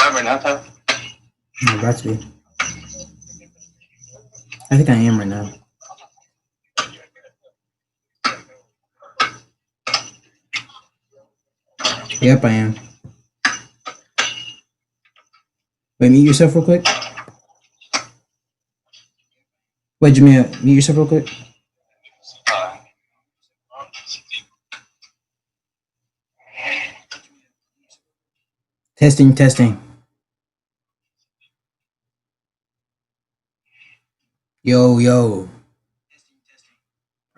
live right now, Tyler? I'm about to be. I think I am right now. Yep, I am. Wait, mute yourself real quick. Wait, Jamil, mute yourself real quick. Testing. Yo.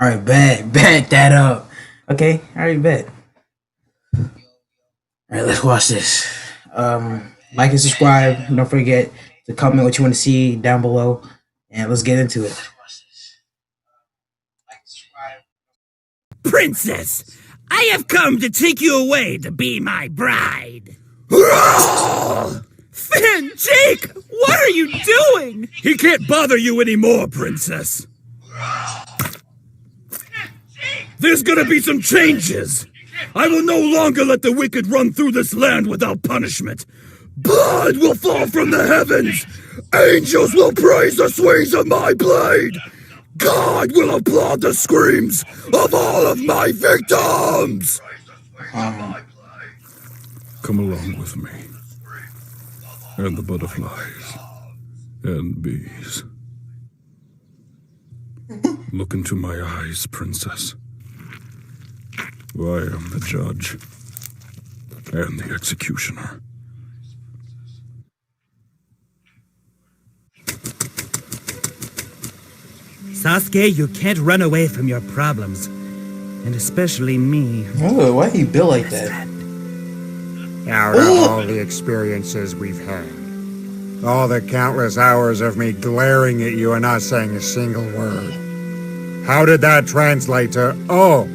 Alright, bet that up. Okay, alright, bet. Alright, let's watch this. Like and subscribe. Don't forget to comment what you want to see down below. And let's get into it. Princess, I have come to take you away to be my bride. Finn, Jake, what are you doing? He can't bother you anymore, Princess. There's gonna be some changes. I will no longer let the wicked run through this land without punishment. Blood will fall from the heavens. Angels will praise the swings of my blade. God will applaud the screams of all of my victims. Come along with me. And the butterflies. And bees. Look into my eyes, Princess. I am the judge. And the executioner. Sasuke, you can't run away from your problems. And especially me. Oh, why he built like that? Out of all the experiences we've had, all the countless hours of me glaring at you and not saying a single word, how did that translate to, oh,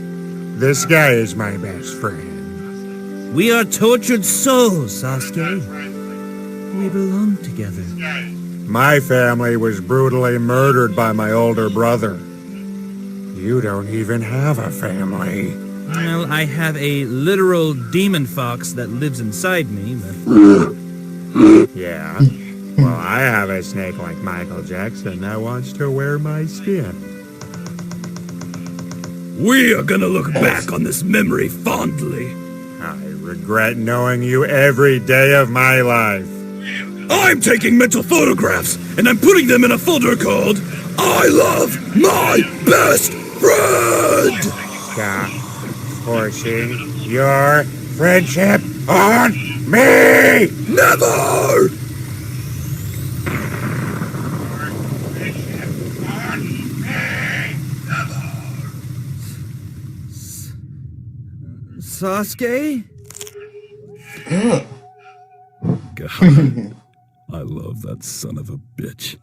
this guy is my best friend? We are tortured souls, Sasuke. We belong together. My family was brutally murdered by my older brother. You don't even have a family. Well, I have a literal demon fox that lives inside me, but... Yeah? Well, I have a snake like Michael Jackson that wants to wear my skin. We are gonna look back on this memory fondly. I regret knowing you every day of my life. I'm taking mental photographs, and I'm putting them in a folder called I Love My Best Friend! Stop forcing your friendship on me! Never! Sasuke? God, I love that son of a bitch.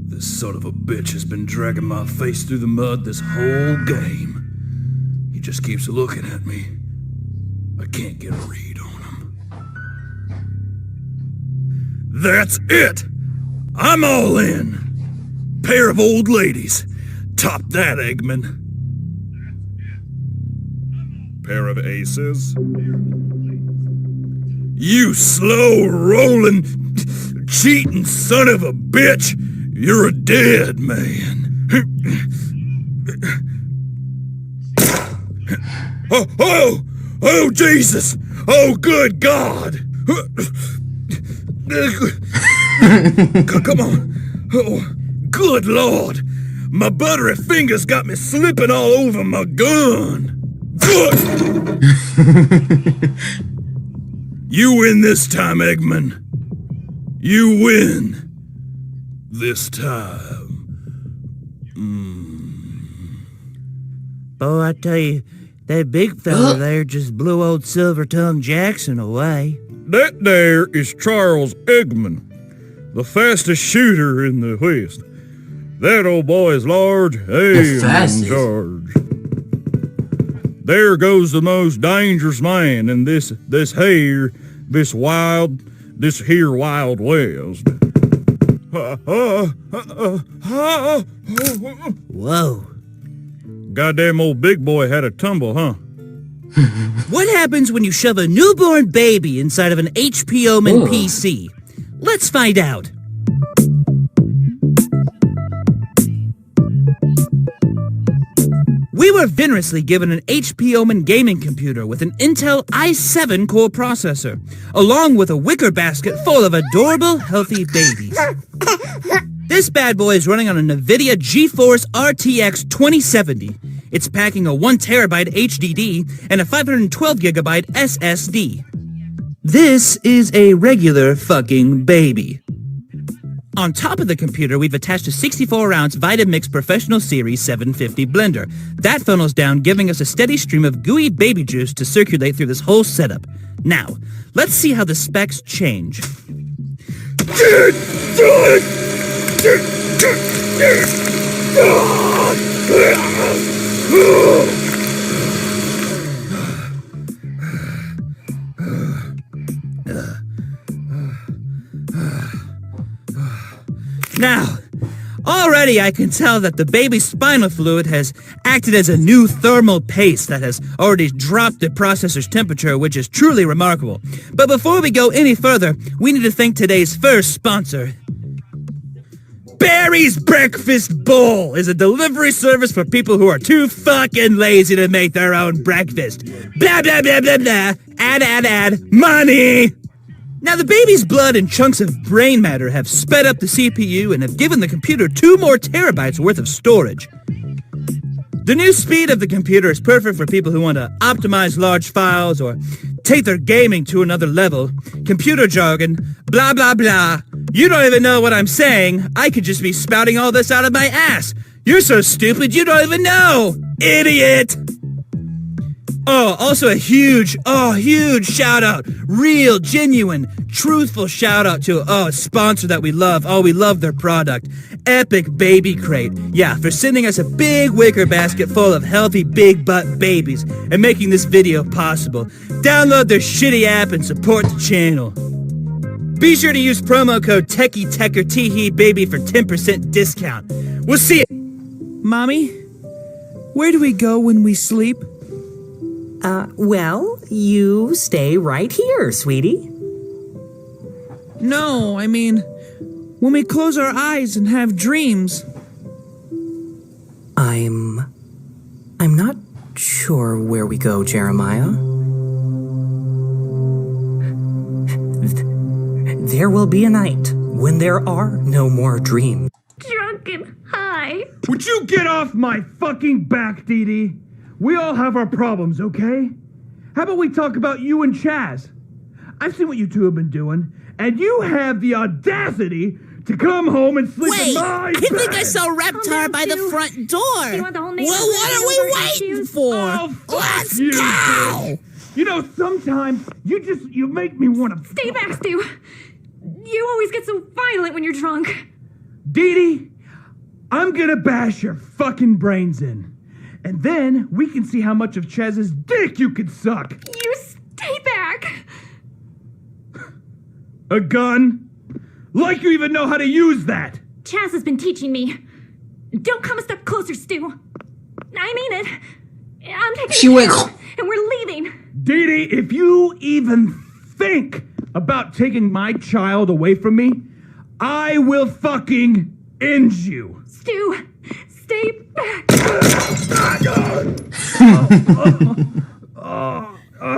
This son of a bitch has been dragging my face through the mud this whole game. He just keeps looking at me. I can't get a read on him. That's it! I'm all in! Pair of old ladies. Top that, Eggman. Pair of aces. You slow rolling, cheating son of a bitch! You're a dead man. Oh, Jesus! Oh, good God! Come on. Oh, good Lord. My buttery fingers got me slipping all over my gun. You win this time, Eggman. You win. This time. Oh, I tell you, that big fella there just blew old Silver-Tongue Jackson away. That there is Charles Eggman, the fastest shooter in the West. That old boy is large and in charge. There goes the most dangerous man in this wild this here Wild West. Whoa. Goddamn old big boy had a tumble, huh? What happens when you shove a newborn baby inside of an HP Omen Ooh. PC? Let's find out. We were generously given an HP Omen gaming computer with an Intel i7 core processor, along with a wicker basket full of adorable, healthy babies. This bad boy is running on a NVIDIA GeForce RTX 2070. It's packing a 1TB HDD and a 512GB SSD. This is a regular fucking baby. On top of the computer, we've attached a 64-ounce Vitamix Professional Series 750 blender. That funnels down, giving us a steady stream of gooey baby juice to circulate through this whole setup. Now, let's see how the specs change. Now, already I can tell that the baby's spinal fluid has acted as a new thermal paste that has already dropped the processor's temperature, which is truly remarkable. But before we go any further, we need to thank today's first sponsor. Barry's Breakfast Bowl is a delivery service for people who are too fucking lazy to make their own breakfast. Blah, blah, blah, blah, blah. Add, money! Now, the baby's blood and chunks of brain matter have sped up the CPU and have given the computer 2 more terabytes worth of storage. The new speed of the computer is perfect for people who want to optimize large files or take their gaming to another level. Computer jargon, blah, blah, blah. You don't even know what I'm saying. I could just be spouting all this out of my ass. You're so stupid you don't even know. Idiot! Oh, also a huge shout out. Real, genuine, truthful shout out to a sponsor that we love. Oh, we love their product. Epic Baby Crate. Yeah, for sending us a big wicker basket full of healthy big butt babies and making this video possible. Download their shitty app and support the channel. Be sure to use promo code TechieTeckerTeeHeeBaby for 10% discount. We'll see you. Mommy, where do we go when we sleep? Well, you stay right here, sweetie. No, I mean, when we close our eyes and have dreams. I'm not sure where we go, Jeremiah. There will be a night when there are no more dreams. Drunk and high. Would you get off my fucking back, Dee Dee? We all have our problems, okay? How about we talk about you and Chaz? I've seen what you two have been doing, and you have the audacity to come home and sleep in my bed. I think I saw Reptar by the front door. Do you want the whole name? Well, what are we waiting for? Oh, fuck Let's you, go! bitch. You know, sometimes you make me want to... Stay back, Stu. You always get so violent when you're drunk. Dee Dee, I'm gonna bash your fucking brains in. And then we can see how much of Chaz's dick you can suck. You stay back. A gun? Like you even know how to use that. Chaz has been teaching me. Don't come a step closer, Stu. I mean it. I'm taking She a went. cab, and we're leaving. Dee Dee, if you even think about taking my child away from me, I will fucking end you. Stu, stay back.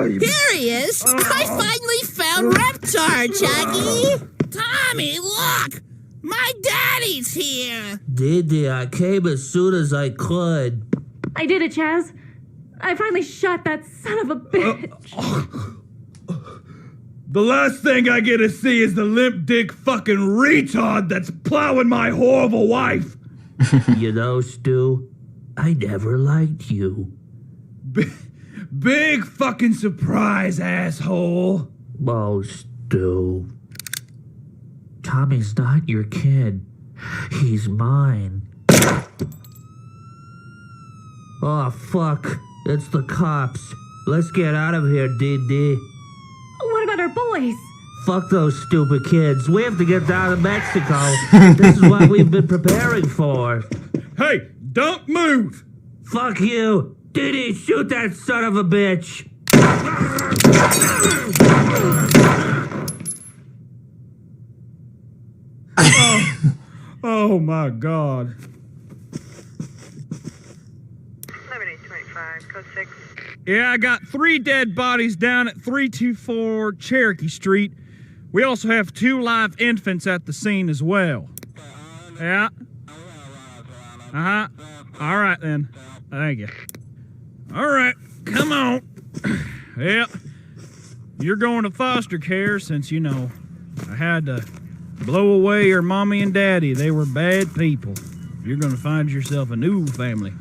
Here he is! I finally found Reptar, Chucky! Tommy, look! My daddy's here! Didi, I came as soon as I could. I did it, Chaz. I finally shot that son of a bitch. The last thing I get to see is the limp dick fucking retard that's plowing my horrible wife. You know, Stu, I never liked you. Big fucking surprise, asshole. Oh, Stu. Tommy's not your kid. He's mine. Oh, fuck. It's the cops. Let's get out of here, Dee. What about our boys? fuck those stupid kids. We have to get down to Mexico. This is what we've been preparing for. Hey, don't move! Fuck you. Didi, shoot that son of a bitch. Oh my god. 11825, code 6. Yeah, I got 3 dead bodies down at 324 Cherokee Street. We also have 2 live infants at the scene as well. Yeah. Uh-huh. All right, then. Thank you. All right, come on. Yep. You're going to foster care since, you know, I had to blow away your mommy and daddy. They were bad people. You're going to find yourself a new family.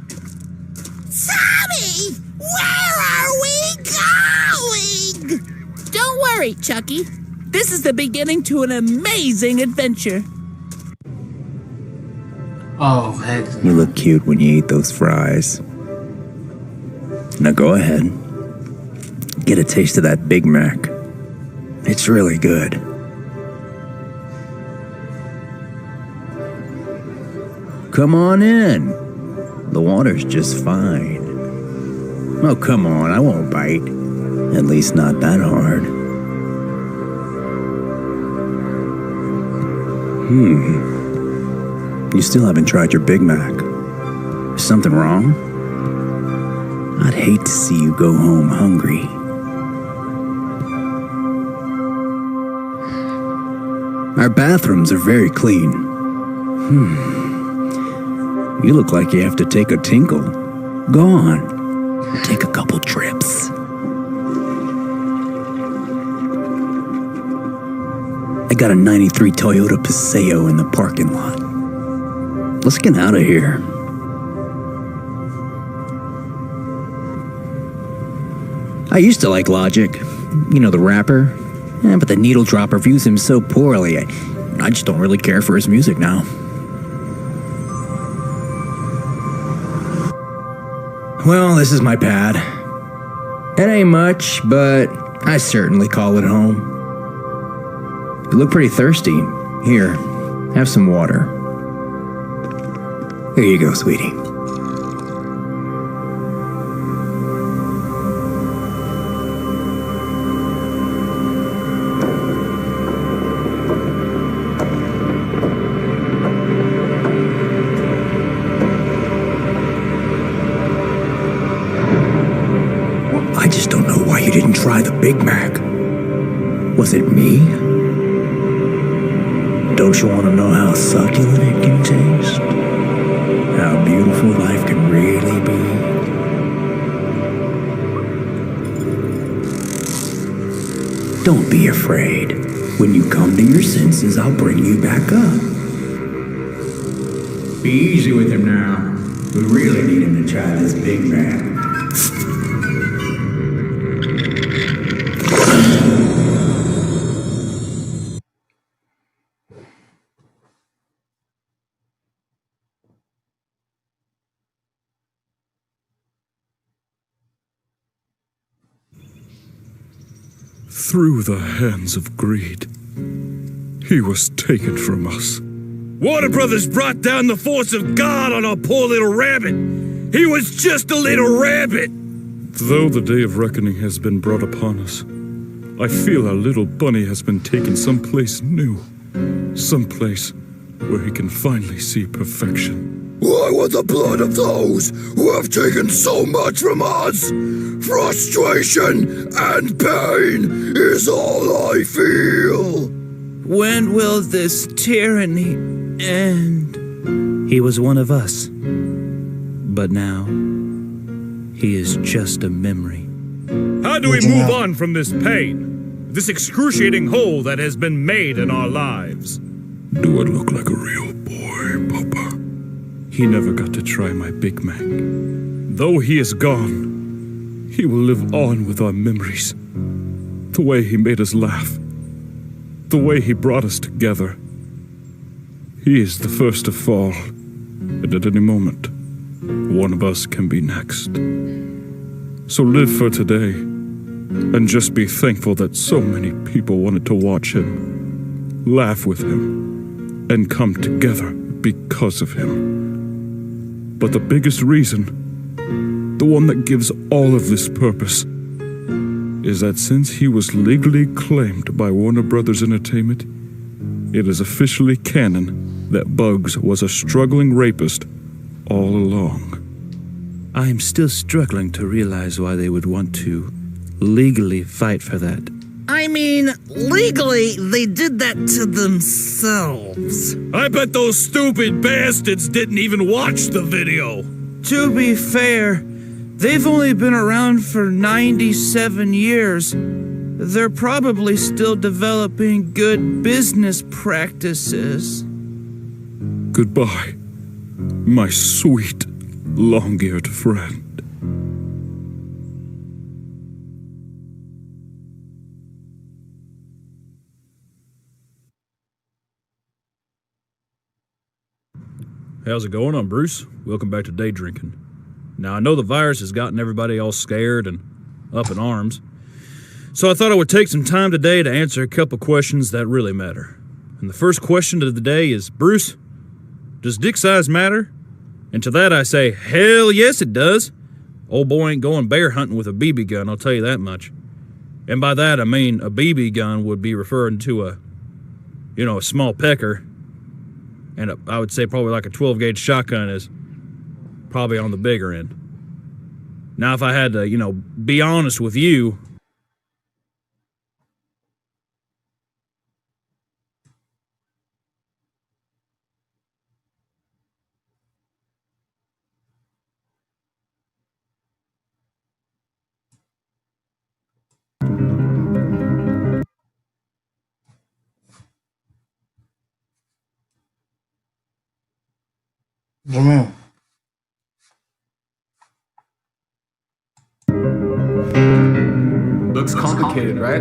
Tommy! Where are we going? Don't worry, Chucky. This is the beginning to an amazing adventure. Oh, heck. You look cute when you eat those fries. Now go ahead. Get a taste of that Big Mac. It's really good. Come on in. The water's just fine. Oh, come on, I won't bite. At least not that hard. You still haven't tried your Big Mac. Is something wrong? I'd hate to see you go home hungry. Our bathrooms are very clean. You look like you have to take a tinkle. Go on, take a couple trips. I got a 93 Toyota Paseo in the parking lot. Let's get out of here. I used to like Logic. You know, the rapper. But the Needle Drop reviews him so poorly. I just don't really care for his music now. Well, this is my pad. It ain't much, but I certainly call it home. You look pretty thirsty. Here, have some water. Here you go, sweetie. I just don't know why you didn't try the Big Mac. Was it me? Don't you want to know how succulent it can taste? How beautiful life can really be? Don't be afraid. When you come to your senses, I'll bring you back up. Be easy with him now. We really need him to try this Big Mac. Through the hands of greed, he was taken from us. Warner Brothers brought down the force of God on our poor little rabbit. He was just a little rabbit. Though the day of reckoning has been brought upon us, I feel our little bunny has been taken someplace new. Someplace where he can finally see perfection. Why would the blood of those who have taken so much from us? Frustration and pain is all I feel. When will this tyranny end? He was one of us. But now, he is just a memory. How do we move on from this pain? This excruciating hole that has been made in our lives? Do I look like a real boy, Papa? He never got to try my Big Mac. Though he is gone, he will live on with our memories. The way he made us laugh. The way he brought us together. He is the first to fall, and at any moment, one of us can be next. So live for today, and just be thankful that so many people wanted to watch him, laugh with him, and come together because of him. But the biggest reason, the one that gives all of this purpose, is that since he was legally claimed by Warner Brothers Entertainment, it is officially canon that Bugs was a struggling rapist all along. I am still struggling to realize why they would want to legally fight for that. I mean, legally, they did that to themselves. I bet those stupid bastards didn't even watch the video. To be fair, they've only been around for 97 years. They're probably still developing good business practices. Goodbye, my sweet, long-eared friend. How's it going? I'm Bruce. Welcome back to Day Drinking. Now, I know the virus has gotten everybody all scared and up in arms, so I thought I would take some time today to answer a couple questions that really matter. And the first question of the day is, Bruce, does dick size matter? And to that I say, hell yes it does. Old boy ain't going bear hunting with a BB gun, I'll tell you that much. And by that I mean a BB gun would be referring to a small pecker. And I would say probably like a 12-gauge shotgun is probably on the bigger end. Now, if I had to, be honest with you, Jamil. Looks complicated, right?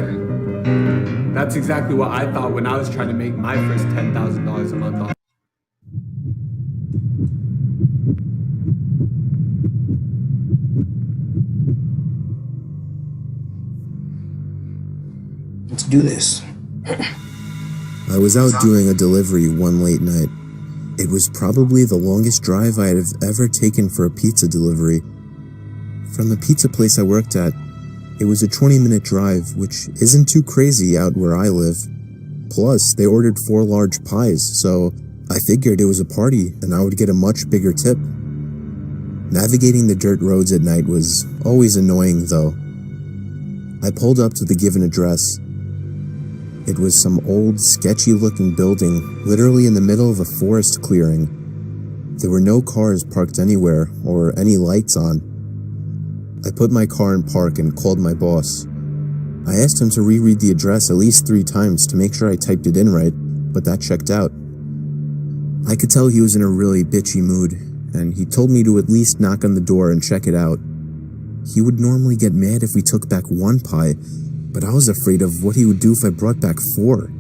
That's exactly what I thought when I was trying to make my first $10,000 a month off. Let's do this. I was out doing a delivery one late night. It was probably the longest drive I had ever taken for a pizza delivery. From the pizza place I worked at, it was a 20-minute drive, which isn't too crazy out where I live. Plus, they ordered 4 large pies, so I figured it was a party and I would get a much bigger tip. Navigating the dirt roads at night was always annoying, though. I pulled up to the given address. It was some old, sketchy-looking building, literally in the middle of a forest clearing. There were no cars parked anywhere, or any lights on. I put my car in park and called my boss. I asked him to reread the address at least 3 times to make sure I typed it in right, but that checked out. I could tell he was in a really bitchy mood, and he told me to at least knock on the door and check it out. He would normally get mad if we took back 1 pie, but I was afraid of what he would do if I brought back 4.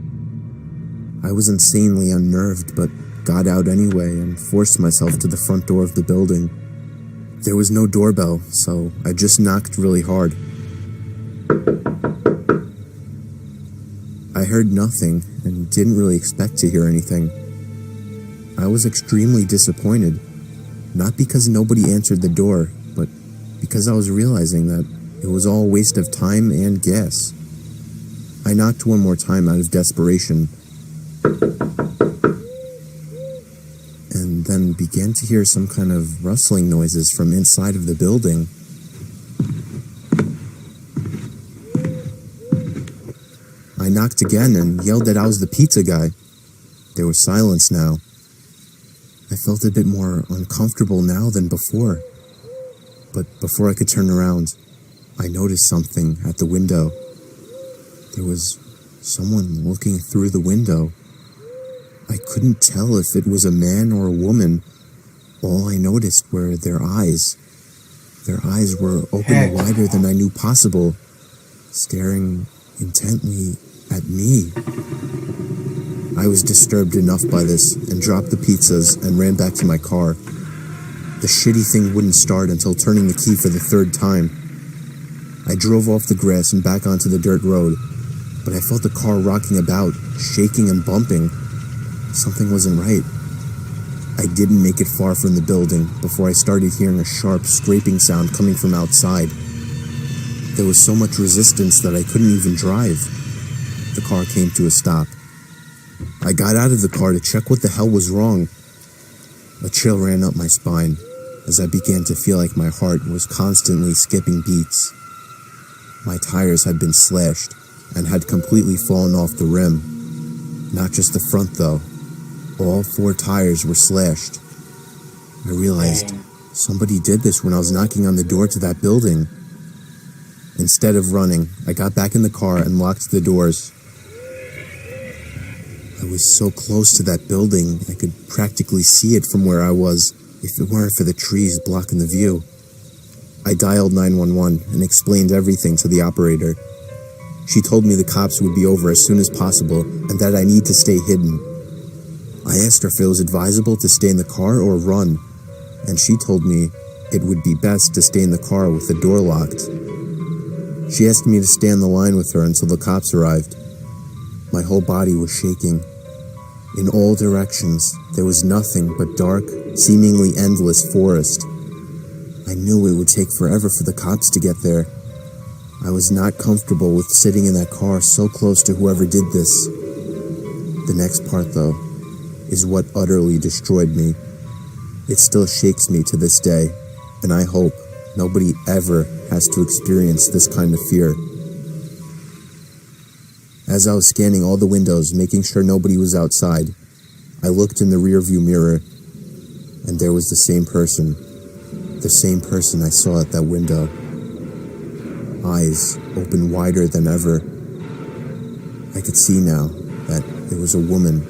I was insanely unnerved, but got out anyway and forced myself to the front door of the building. There was no doorbell, so I just knocked really hard. I heard nothing and didn't really expect to hear anything. I was extremely disappointed, not because nobody answered the door, but because I was realizing that it was all a waste of time and gas. I knocked 1 more time out of desperation, and then began to hear some kind of rustling noises from inside of the building. I knocked again and yelled that I was the pizza guy. There was silence now. I felt a bit more uncomfortable now than before. But before I could turn around, I noticed something at the window. There was someone looking through the window. I couldn't tell if it was a man or a woman. All I noticed were their eyes. Their eyes were open wider than I knew possible, staring intently at me. I was disturbed enough by this and dropped the pizzas and ran back to my car. The shitty thing wouldn't start until turning the key for the 3rd time. I drove off the grass and back onto the dirt road, but I felt the car rocking about, shaking and bumping. Something wasn't right. I didn't make it far from the building before I started hearing a sharp scraping sound coming from outside. There was so much resistance that I couldn't even drive. The car came to a stop. I got out of the car to check what the hell was wrong. A chill ran up my spine as I began to feel like my heart was constantly skipping beats. My tires had been slashed and had completely fallen off the rim. Not just the front though. All 4 tires were slashed. I realized somebody did this when I was knocking on the door to that building. Instead of running, I got back in the car and locked the doors. I was so close to that building, I could practically see it from where I was, if it weren't for the trees blocking the view. I dialed 911 and explained everything to the operator. She told me the cops would be over as soon as possible and that I need to stay hidden. I asked her if it was advisable to stay in the car or run, and she told me it would be best to stay in the car with the door locked. She asked me to stay on the line with her until the cops arrived. My whole body was shaking. In all directions, there was nothing but dark, seemingly endless forest. I knew it would take forever for the cops to get there. I was not comfortable with sitting in that car so close to whoever did this. The next part, though, is what utterly destroyed me. It still shakes me to this day, and I hope nobody ever has to experience this kind of fear. As I was scanning all the windows, making sure nobody was outside, I looked in the rearview mirror, and there was the same person I saw at that window. Eyes open wider than ever. I could see now that it was a woman,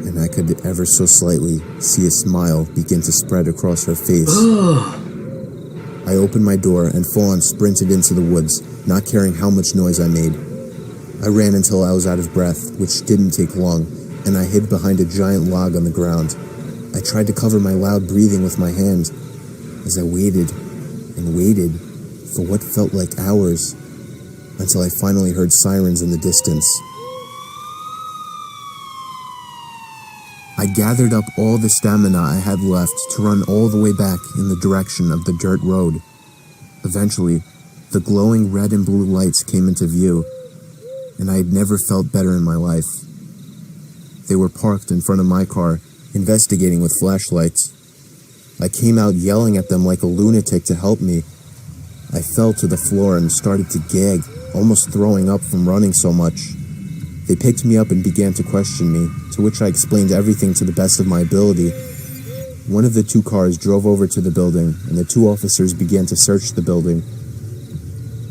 and I could ever so slightly see a smile begin to spread across her face. I opened my door and full-on sprinted into the woods, not caring how much noise I made. I ran until I was out of breath, which didn't take long, and I hid behind a giant log on the ground. I tried to cover my loud breathing with my hand as I waited and waited for what felt like hours, until I finally heard sirens in the distance. I gathered up all the stamina I had left to run all the way back in the direction of the dirt road. Eventually, the glowing red and blue lights came into view, and I had never felt better in my life. They were parked in front of my car, investigating with flashlights. I came out yelling at them like a lunatic to help me. I fell to the floor and started to gag, almost throwing up from running so much. They picked me up and began to question me, to which I explained everything to the best of my ability. One of the 2 cars drove over to the building, and the 2 officers began to search the building.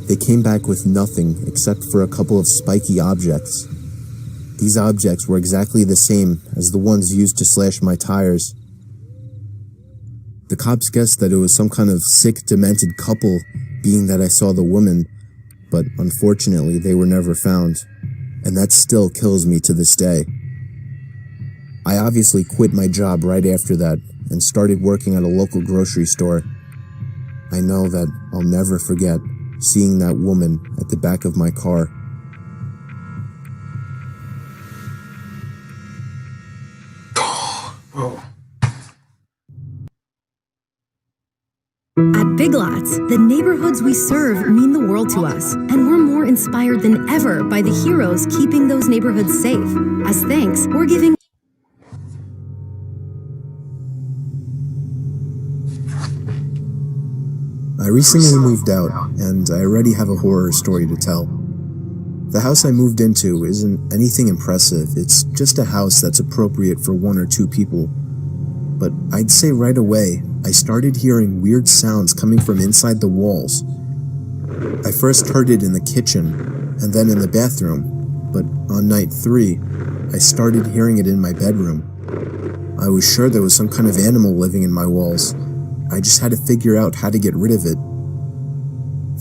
They came back with nothing except for a couple of spiky objects. These objects were exactly the same as the ones used to slash my tires. The cops guessed that it was some kind of sick, demented couple, being that I saw the woman, but unfortunately they were never found. And that still kills me to this day. I obviously quit my job right after that and started working at a local grocery store. I know that I'll never forget seeing that woman at the back of my car. At Big Lots, the neighborhoods we serve mean the world to us, and we're more inspired than ever by the heroes keeping those neighborhoods safe. As thanks, we're giving... I recently moved out, and I already have a horror story to tell. The house I moved into isn't anything impressive, it's just a house that's appropriate for 1 or 2 people. But I'd say right away, I started hearing weird sounds coming from inside the walls. I first heard it in the kitchen, and then in the bathroom, but on night 3, I started hearing it in my bedroom. I was sure there was some kind of animal living in my walls. I just had to figure out how to get rid of it.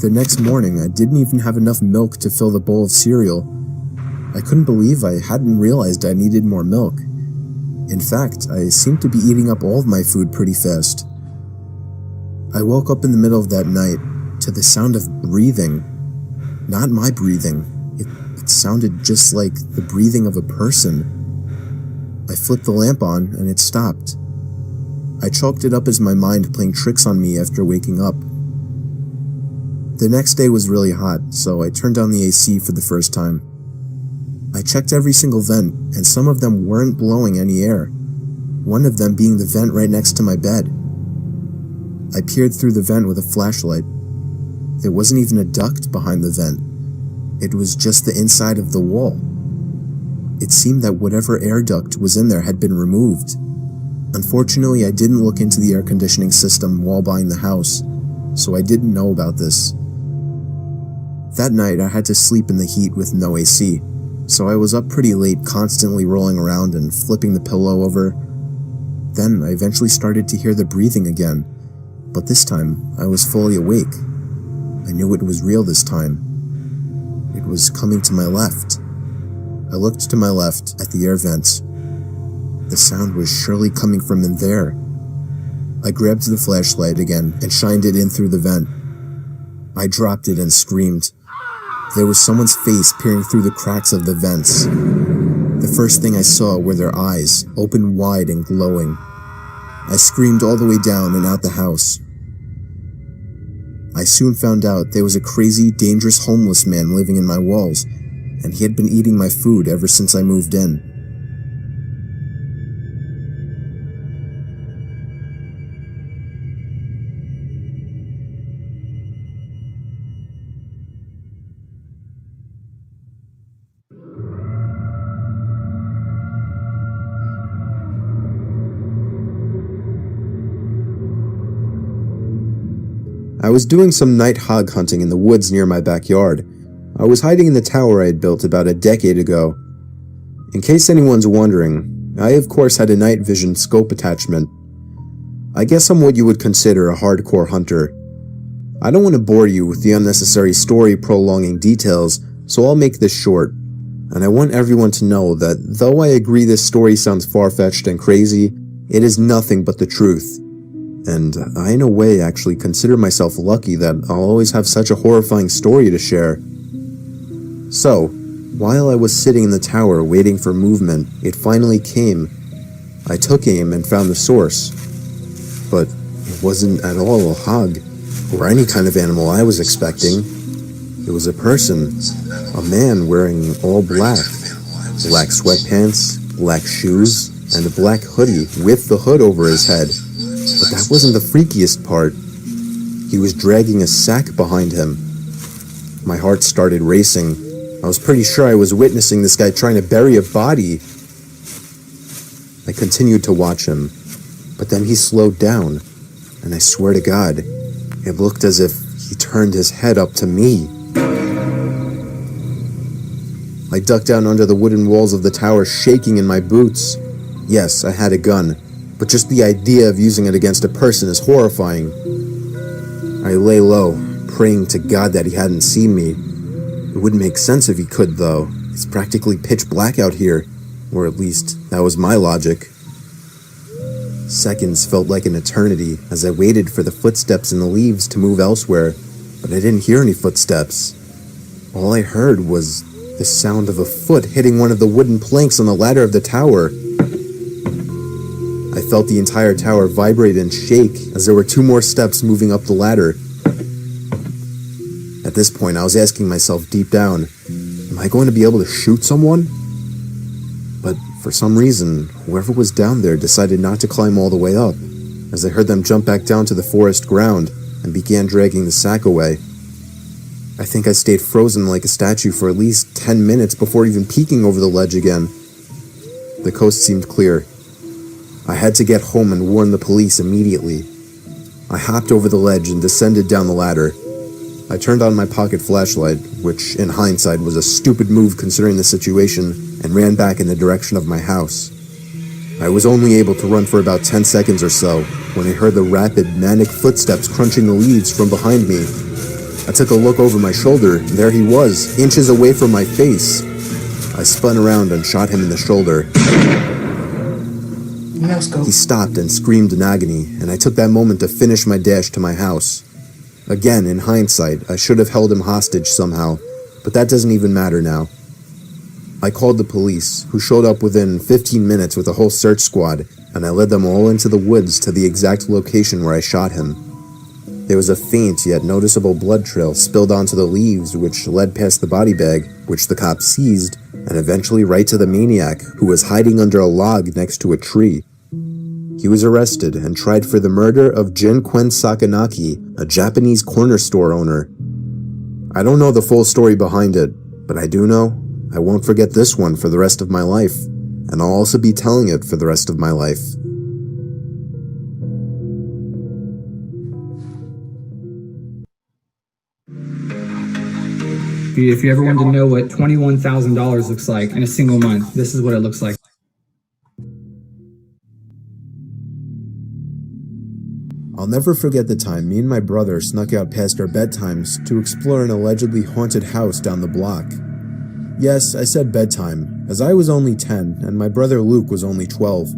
The next morning, I didn't even have enough milk to fill the bowl of cereal. I couldn't believe I hadn't realized I needed more milk. In fact, I seemed to be eating up all of my food pretty fast. I woke up in the middle of that night to the sound of breathing. Not my breathing. It sounded just like the breathing of a person. I flipped the lamp on and it stopped. I chalked it up as my mind playing tricks on me after waking up. The next day was really hot, so I turned on the AC for the first time. I checked every single vent, and some of them weren't blowing any air, one of them being the vent right next to my bed. I peered through the vent with a flashlight. There wasn't even a duct behind the vent. It was just the inside of the wall. It seemed that whatever air duct was in there had been removed. Unfortunately, I didn't look into the air conditioning system while buying the house, so I didn't know about this. That night, I had to sleep in the heat with no AC, so I was up pretty late, constantly rolling around and flipping the pillow over. Then I eventually started to hear the breathing again, but this time I was fully awake. I knew it was real this time. It was coming to my left. I looked to my left at the air vents. The sound was surely coming from in there. I grabbed the flashlight again and shined it in through the vent. I dropped it and screamed. There was someone's face peering through the cracks of the vents. The first thing I saw were their eyes, open wide and glowing. I screamed all the way down and out the house. I soon found out there was a crazy, dangerous homeless man living in my walls, and he had been eating my food ever since I moved in. I was doing some night hog hunting in the woods near my backyard. I was hiding in the tower I had built about a decade ago. In case anyone's wondering, I of course had a night vision scope attachment. I guess I'm what you would consider a hardcore hunter. I don't want to bore you with the unnecessary story prolonging details, so I'll make this short. And I want everyone to know that though I agree this story sounds far-fetched and crazy, it is nothing but the truth. And I in a way actually consider myself lucky that I'll always have such a horrifying story to share. So, while I was sitting in the tower waiting for movement, it finally came. I took aim and found the source. But it wasn't at all a hog, or any kind of animal I was expecting. It was a person, a man wearing all black. Black sweatpants, black shoes, and a black hoodie with the hood over his head. But that wasn't the freakiest part. He was dragging a sack behind him. My heart started racing. I was pretty sure I was witnessing this guy trying to bury a body. I continued to watch him, but then he slowed down, and I swear to God, it looked as if he turned his head up to me. I ducked down under the wooden walls of the tower, shaking in my boots. Yes, I had a gun, but just the idea of using it against a person is horrifying. I lay low, praying to God that he hadn't seen me. It wouldn't make sense if he could, though. It's practically pitch black out here, or at least that was my logic. Seconds felt like an eternity as I waited for the footsteps in the leaves to move elsewhere, but I didn't hear any footsteps. All I heard was the sound of a foot hitting one of the wooden planks on the ladder of the tower. I felt the entire tower vibrate and shake as there were 2 more steps moving up the ladder. At this point, I was asking myself deep down, am I going to be able to shoot someone? But for some reason, whoever was down there decided not to climb all the way up, as I heard them jump back down to the forest ground and began dragging the sack away. I think I stayed frozen like a statue for at least 10 minutes before even peeking over the ledge again. The coast seemed clear. I had to get home and warn the police immediately. I hopped over the ledge and descended down the ladder. I turned on my pocket flashlight, which in hindsight was a stupid move considering the situation, and ran back in the direction of my house. I was only able to run for about 10 seconds or so when I heard the rapid, manic footsteps crunching the leaves from behind me. I took a look over my shoulder, and there he was, inches away from my face. I spun around and shot him in the shoulder. He stopped and screamed in agony, and I took that moment to finish my dash to my house. Again, in hindsight, I should have held him hostage somehow, but that doesn't even matter now. I called the police, who showed up within 15 minutes with a whole search squad, and I led them all into the woods to the exact location where I shot him. There was a faint yet noticeable blood trail spilled onto the leaves, which led past the body bag, which the cops seized, and eventually right to the maniac, who was hiding under a log next to a tree. He was arrested and tried for the murder of Jin Quen Sakanaki, a Japanese corner store owner. I don't know the full story behind it, but I do know I won't forget this one for the rest of my life, and I'll also be telling it for the rest of my life. If you ever wanted to know what $21,000 looks like in a single month, this is what it looks like. I'll never forget the time me and my brother snuck out past our bedtimes to explore an allegedly haunted house down the block. Yes, I said bedtime, as I was only 10 and my brother Luke was only 12.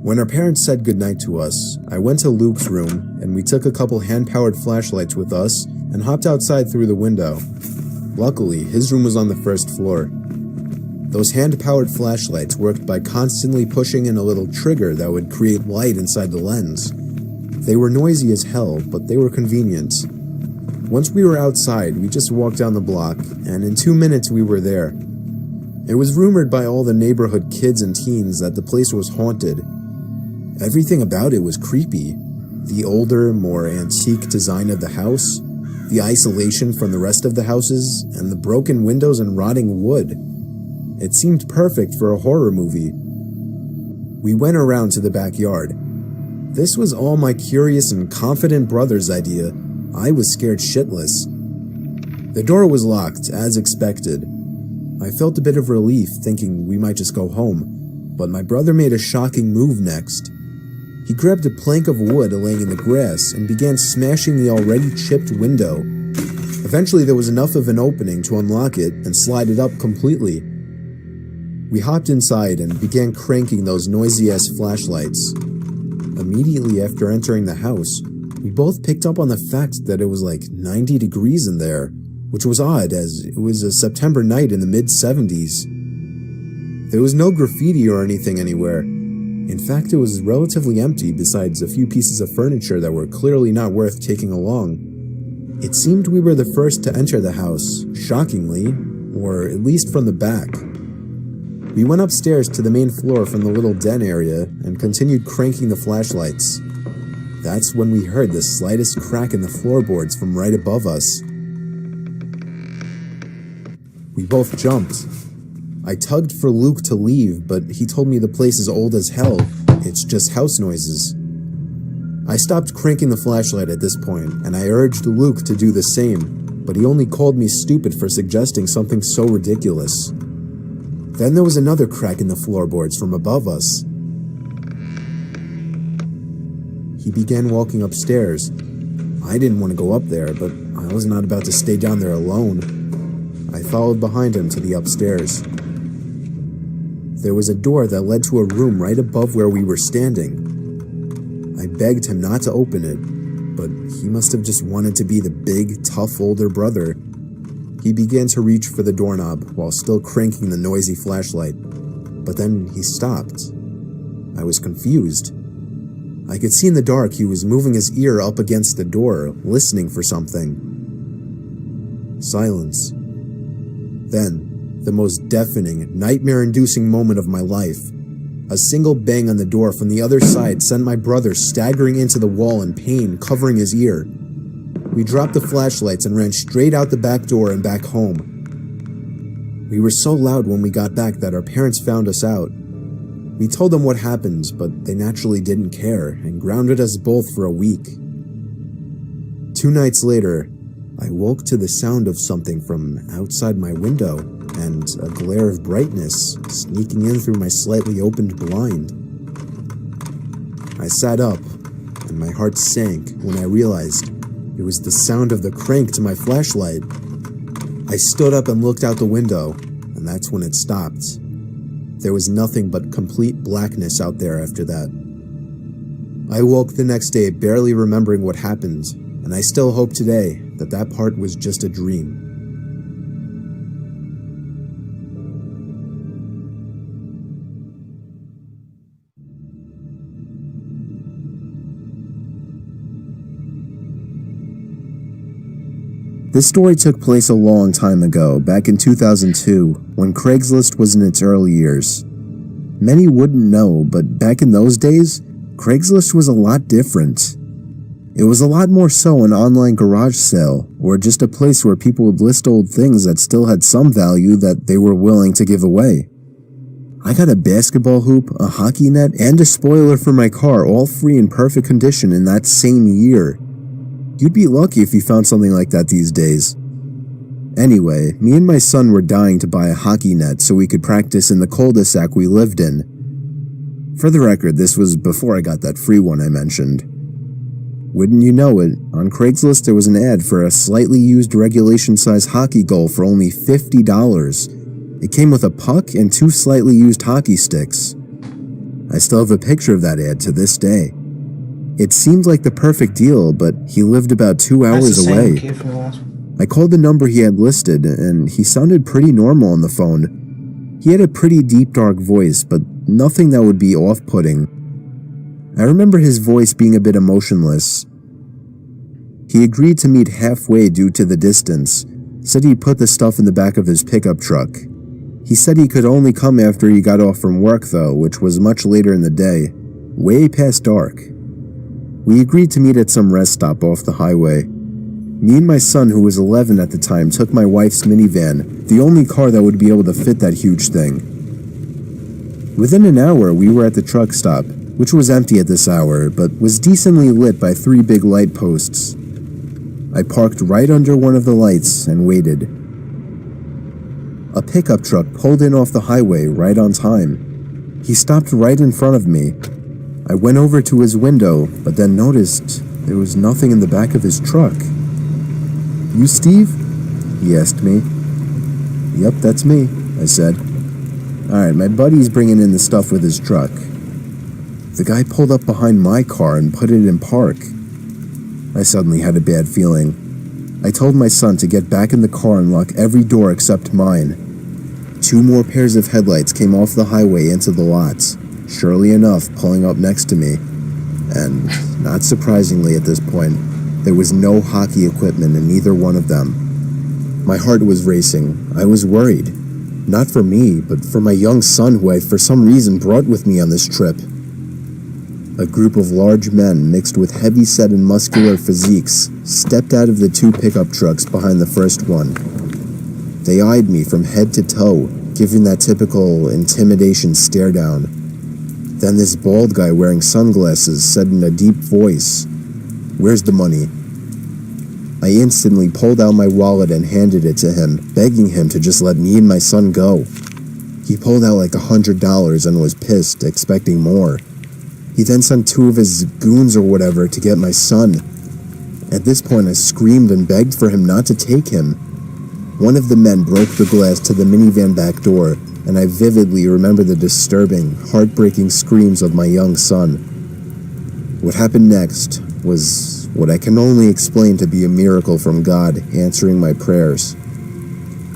When our parents said goodnight to us, I went to Luke's room and we took a couple hand-powered flashlights with us and hopped outside through the window. Luckily, his room was on the first floor. Those hand-powered flashlights worked by constantly pushing in a little trigger that would create light inside the lens. They were noisy as hell, but they were convenient. Once we were outside, we just walked down the block, and in 2 minutes we were there. It was rumored by all the neighborhood kids and teens that the place was haunted. Everything about it was creepy. The older, more antique design of the house, the isolation from the rest of the houses, and the broken windows and rotting wood. It seemed perfect for a horror movie. We went around to the backyard. This was all my curious and confident brother's idea. I was scared shitless. The door was locked, as expected. I felt a bit of relief, thinking we might just go home, but my brother made a shocking move next. He grabbed a plank of wood laying in the grass and began smashing the already chipped window. Eventually there was enough of an opening to unlock it and slide it up completely. We hopped inside and began cranking those noisy-ass flashlights. Immediately after entering the house, we both picked up on the fact that it was like 90 degrees in there, which was odd as it was a September night in the mid-70s. There was no graffiti or anything anywhere. In fact, it was relatively empty besides a few pieces of furniture that were clearly not worth taking along. It seemed we were the first to enter the house, shockingly, or at least from the back. We went upstairs to the main floor from the little den area and continued cranking the flashlights. That's when we heard the slightest crack in the floorboards from right above us. We both jumped. I tugged for Luke to leave, but he told me the place is old as hell. It's just house noises. I stopped cranking the flashlight at this point, and I urged Luke to do the same, but he only called me stupid for suggesting something so ridiculous. Then there was another crack in the floorboards from above us. He began walking upstairs. I didn't want to go up there, but I was not about to stay down there alone. I followed behind him to the upstairs. There was a door that led to a room right above where we were standing. I begged him not to open it, but he must have just wanted to be the big, tough older brother. He began to reach for the doorknob while still cranking the noisy flashlight, but then he stopped. I was confused. I could see in the dark he was moving his ear up against the door, listening for something. Silence. Then, the most deafening, nightmare-inducing moment of my life. A single bang on the door from the other side sent my brother staggering into the wall in pain, covering his ear. We dropped the flashlights and ran straight out the back door and back home. We were so loud when we got back that our parents found us out. We told them what happened, but they naturally didn't care and grounded us both for a week. 2 nights later, I woke to the sound of something from outside my window and a glare of brightness sneaking in through my slightly opened blind. I sat up, and my heart sank when I realized it was the sound of the crank to my flashlight. I stood up and looked out the window, and that's when it stopped. There was nothing but complete blackness out there after that. I woke the next day barely remembering what happened, and I still hope today that that part was just a dream. This story took place a long time ago, back in 2002, when Craigslist was in its early years. Many wouldn't know, but back in those days, Craigslist was a lot different. It was a lot more so an online garage sale, or just a place where people would list old things that still had some value that they were willing to give away. I got a basketball hoop, a hockey net, and a spoiler for my car, all free in perfect condition in that same year. You'd be lucky if you found something like that these days. Anyway, me and my son were dying to buy a hockey net so we could practice in the cul-de-sac we lived in. For the record, this was before I got that free one I mentioned. Wouldn't you know it, on Craigslist there was an ad for a slightly used regulation-size hockey goal for only $50. It came with a puck and 2 slightly used hockey sticks. I still have a picture of that ad to this day. It seemed like the perfect deal, but he lived about 2 hours away. I called the number he had listed, and he sounded pretty normal on the phone. He had a pretty deep, dark voice, but nothing that would be off-putting. I remember his voice being a bit emotionless. He agreed to meet halfway due to the distance, said he'd put the stuff in the back of his pickup truck. He said he could only come after he got off from work, though, which was much later in the day, way past dark. We agreed to meet at some rest stop off the highway. Me and my son, who was 11 at the time, took my wife's minivan, the only car that would be able to fit that huge thing. Within an hour, we were at the truck stop, which was empty at this hour, but was decently lit by 3 big light posts. I parked right under one of the lights and waited. A pickup truck pulled in off the highway right on time. He stopped right in front of me. I went over to his window, but then noticed there was nothing in the back of his truck. "You Steve?" he asked me. "Yep, that's me," I said. "Alright, my buddy's bringing in the stuff with his truck." The guy pulled up behind my car and put it in park. I suddenly had a bad feeling. I told my son to get back in the car and lock every door except mine. 2 more pairs of headlights came off the highway into the lots, surely enough pulling up next to me. And, not surprisingly at this point, there was no hockey equipment in either one of them. My heart was racing. I was worried. Not for me, but for my young son who I for some reason brought with me on this trip. A group of large men mixed with heavy-set and muscular physiques stepped out of the 2 pickup trucks behind the first one. They eyed me from head to toe, giving that typical intimidation stare down. Then this bald guy wearing sunglasses said in a deep voice, "Where's the money?" I instantly pulled out my wallet and handed it to him, begging him to just let me and my son go. He pulled out like $100 and was pissed, expecting more. He then sent 2 of his goons or whatever to get my son. At this point, I screamed and begged for him not to take him. One of the men broke the glass to the minivan back door, and I vividly remember the disturbing, heartbreaking screams of my young son. What happened next was what I can only explain to be a miracle from God answering my prayers.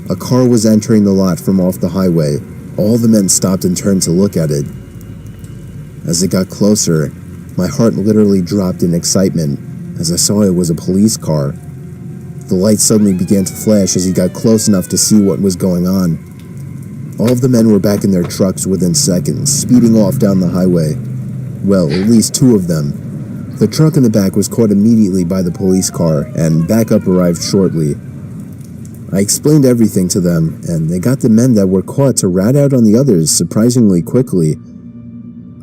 A car was entering the lot from off the highway. All the men stopped and turned to look at it. As it got closer, my heart literally dropped in excitement as I saw it was a police car. The lights suddenly began to flash as he got close enough to see what was going on. All of the men were back in their trucks within seconds, speeding off down the highway. Well, at least 2 of them. The truck in the back was caught immediately by the police car, and backup arrived shortly. I explained everything to them, and they got the men that were caught to rat out on the others surprisingly quickly.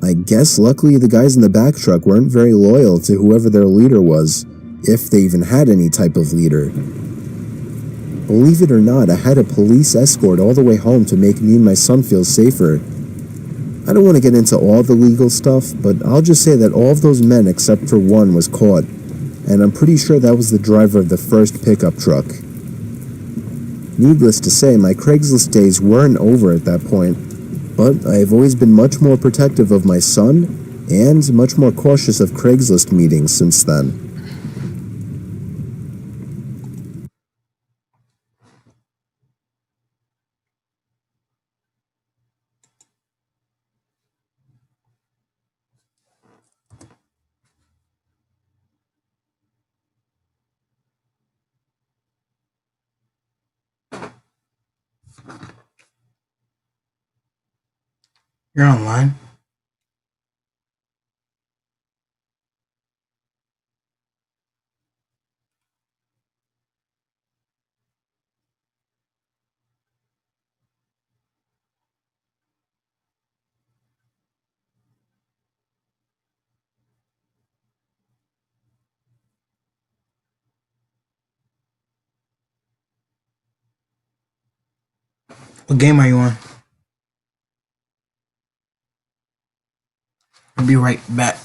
I guess luckily the guys in the back truck weren't very loyal to whoever their leader was, if they even had any type of leader. Believe it or not, I had a police escort all the way home to make me and my son feel safer. I don't want to get into all the legal stuff, but I'll just say that all of those men except for one was caught, and I'm pretty sure that was the driver of the first pickup truck. Needless to say, my Craigslist days weren't over at that point, but I have always been much more protective of my son and much more cautious of Craigslist meetings since then. You're online. What game are you on? I'll be right back.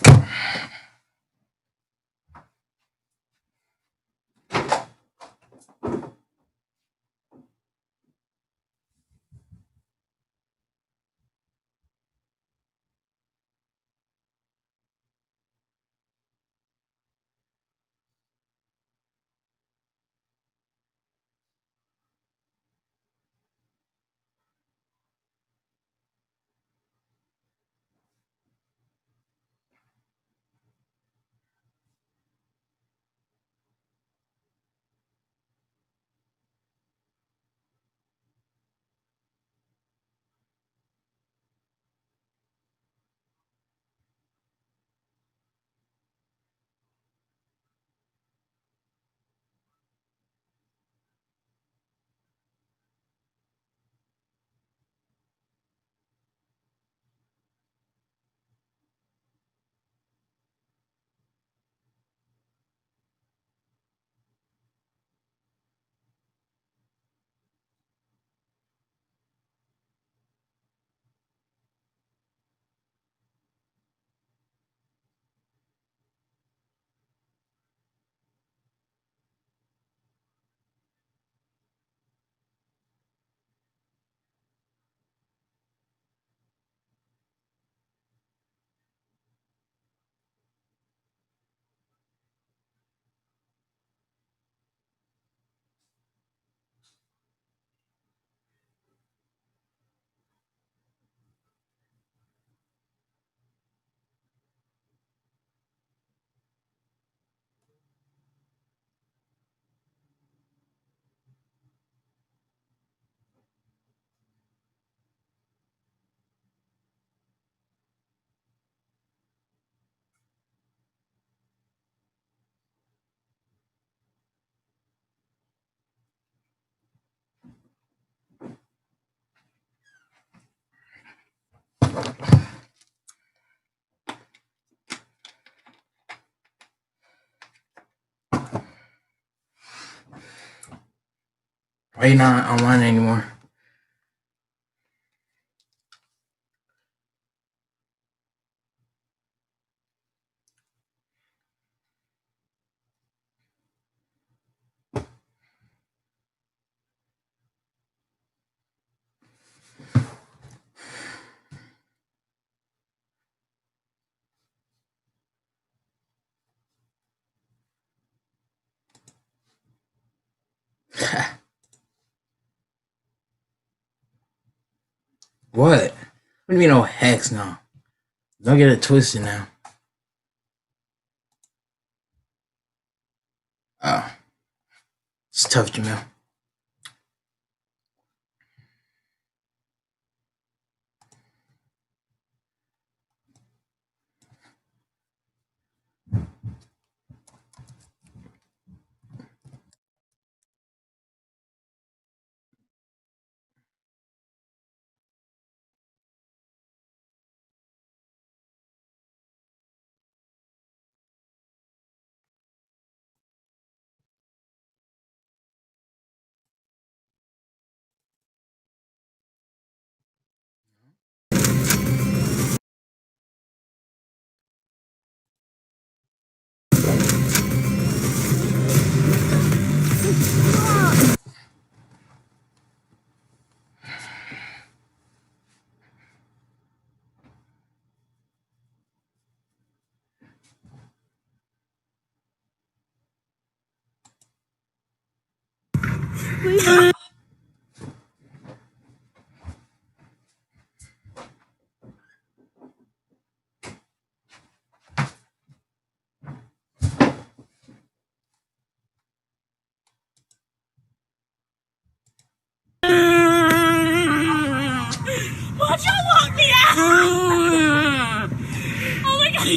Why are you not online anymore? What? What do you mean, no hex now? Don't get it twisted now. Oh, it's tough, Jamil.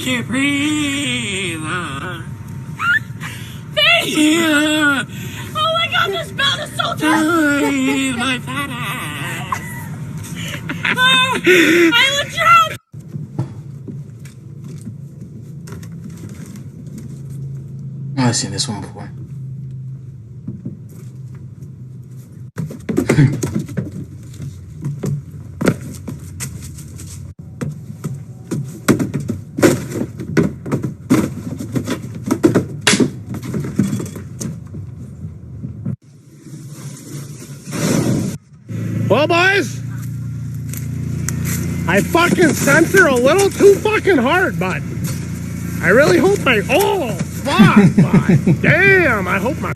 can't breathe. Oh my god, this belt is so tight! My fat ass. I would drown! I've seen this one before. Well, boys, I fucking censor a little too fucking hard, but I really hope my. Oh, fuck, my. Damn, I hope my.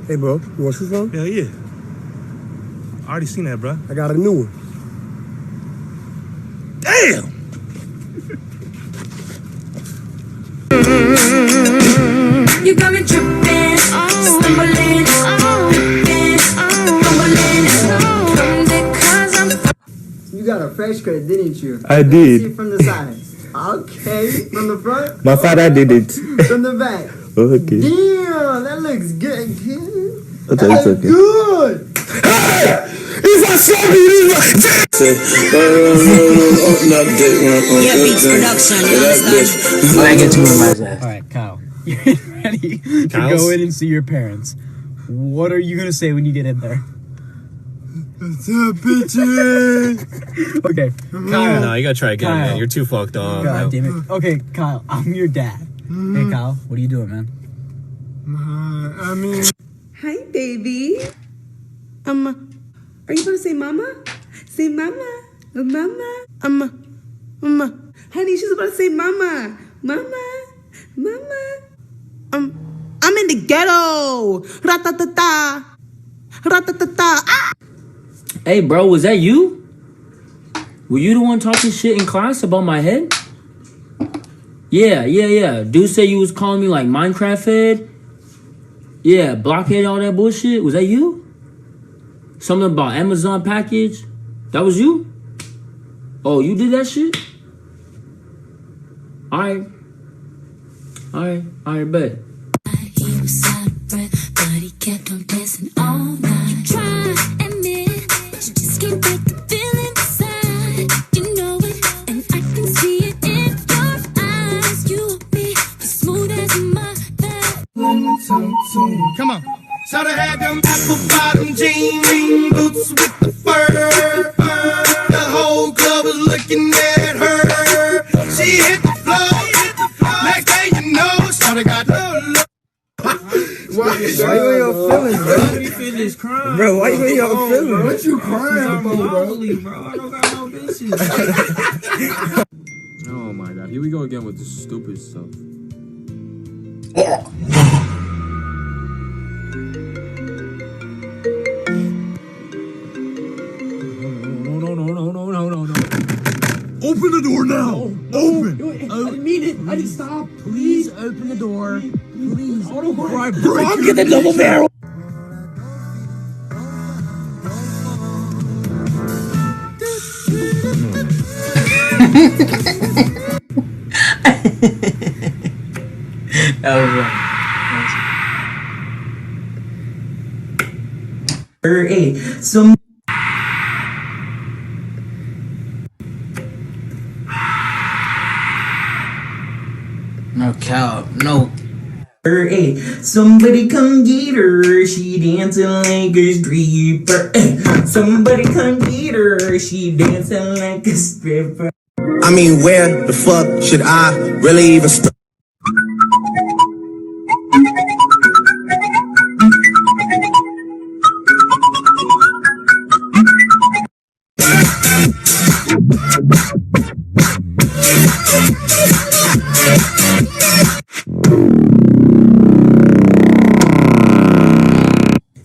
Hey, bro, you want to shoot something? Hell yeah. I already seen that, bro. I got a new one. Damn! You got me tripping, stumbling, You got a fresh cut, didn't you? I did. See it from the side. Okay, from the front. My father did it. From the back. Okay. Damn, that looks good, kid. Okay, That it's looks okay. good. If I saw you, Yeah, Beats Production, you understand? I get to realize that. Alright, Kyle. You're ready to go in and see your parents. What are you gonna say when you get in there? What's up, bitches? Okay, Kyle. No, you gotta try again, Kyle. man. You're too fucked up. God damn it. Okay, Kyle, I'm your dad. Hey, Kyle, what are you doing, man? I mean... Hi, baby. Are you gonna say mama? Say mama. Mama. Mama. Honey, she's about to say mama. Mama. Mama. I'm in the ghetto. Ratatata. Ratatata. Ah! Hey, bro, was that you? Were you the one talking shit in class about my head? Yeah. Dude said you was calling me like Minecraft head. Yeah, blockhead, all that bullshit. Was that you? Something about Amazon package? That was you? Oh, you did that shit? Alright, bet. He was out of breath, but he kept on dancing all night. You try and admit, but you just can't break the feeling inside. You know it, and I can see it in your eyes. You will be as smooth as my back. Come on. Shoulda had them apple bottom jean boots with the fur. The whole club was looking at her. She hit the floor. Next thing you know, shoulda got love. Why you in your feelings, bro? You finish crying. Bro, why you in your feelings? What you crying about, bro? I don't got no business. Oh my god, here we go again with this stupid stuff. No. Open the door now! Open! I didn't mean it. I didn't stop. Please open the door. Please. I'll get the double barrel. That was right. Hey, some. No, Cal, no. Hey, somebody come get her, she dancing like a stripper. Somebody come get her, she dancing like a stripper. I mean, where the fuck should I really even start?